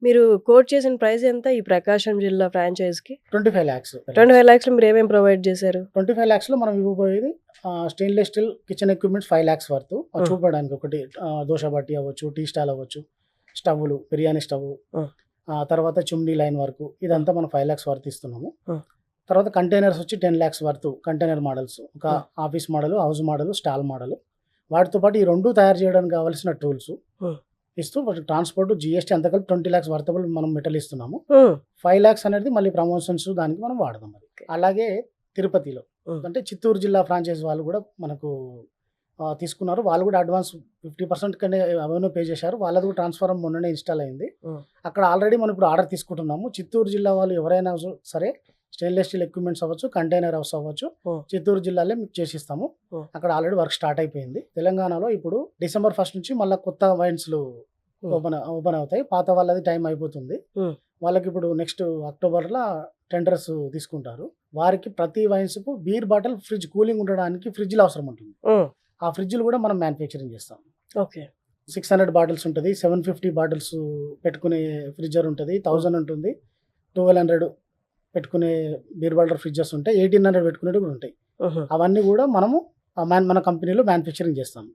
మీరు కోట్ చేసిన ప్రైస్ ఎంత ఈ ప్రకాశం జిల్లా ఫ్రాంచైజ్‌కి? 25 లాక్స్. 25 లక్షలు మీరేమేం ప్రొవైడ్ చేశారు? 25 లాక్స్‌లో మనం ఇవ్వబోయేది stainless steel kitchen equipments 5 lakhs worth. చూపడానికి ఒకటి దోస బట్టి అవ్వచ్చు, టీ స్టాల్ అవ్వచ్చు, స్టవ్వులు, బిర్యానీ స్టవ్, తర్వాత చుమ్నీ లైన్ వరకు ఇదంతా మనం 5 లాక్స్ వర్త్ ఇస్తున్నాము. తర్వాత కంటైనర్స్ వచ్చి 10 లాక్స్ వర్త్ కంటైనర్ మోడల్స్. ఒక office model, house model, stall model. వాటితో పాటు ఈ 2 తయారు చేయడానికి కావాల్సిన టూల్స్ ఇస్తూ ట్రాన్స్‌పోర్ట్, జీఎస్టీ అంతా కలిపి 20 లాక్స్ వర్తబుల్ మనం మెటల్ ఇస్తున్నాము. 5 లాక్స్ అనేది మళ్ళీ ప్రమోషన్స్ దానికి మనం వాడదాం. అలాగే తిరుపతిలో అంటే చిత్తూరు జిల్లా ఫ్రాంచైజ్ వాళ్ళు కూడా మనకు తీసుకున్నారు. వాళ్ళు కూడా అడ్వాన్స్ 50% కన్నా అవన్నీ పే చేశారు. వాళ్ళది కూడా ట్రాన్స్‌ఫార్మర్ మొన్ననే ఇన్‌స్టాల్ అయింది. అక్కడ ఆల్రెడీ మనం ఇప్పుడు ఆర్డర్ తీసుకుంటున్నాము. చిత్తూరు జిల్లా వాళ్ళు ఎవరైనా సరే స్టెయిన్‌లెస్ స్టీల్ ఎక్విప్‌మెంట్స్ అవ్వచ్చు, కంటైనర్ హౌస్ అవ్వచ్చు, చిత్తూరు జిల్లాలో మీకు చేసిస్తాము. అక్కడ ఆల్రెడీ వర్క్ స్టార్ట్ అయిపోయింది. తెలంగాణలో ఇప్పుడు డిసెంబర్ 1 నుంచి మళ్ళీ కొత్త వైన్స్‌లు ఓపెన్ అవుతాయి. పాత వాళ్ళది టైం అయిపోతుంది. వాళ్ళకి ఇప్పుడు నెక్స్ట్ అక్టోబర్‌లో టెండర్స్ తీసుకుంటారు. వారికి ప్రతి వైన్స్‌కు బీర్ బాటిల్ ఫ్రిడ్జ్ కూలింగ్ ఉండడానికి ఫ్రిడ్జ్‌లు అవసరం ఉంటుంది. ఆ ఫ్రిడ్జ్‌లు కూడా మనం మ్యానుఫ్యాక్చరింగ్ చేస్తాం. ఓకే. 600 బాటిల్స్ ఉంటుంది. 750 బాటిల్స్ పెట్టుకునే ఫ్రిడ్జర్ ఉంటుంది. 1000 ఉంటుంది. 1200 పెట్టుకునే బీర్ బాటిల్ ఫ్రిడ్జెస్ ఉంటాయి. 1800 పెట్టుకునేవి కూడా ఉంటాయి. అవన్నీ కూడా మనము మన కంపెనీలో మ్యానుఫ్యాక్చరింగ్ చేస్తాం.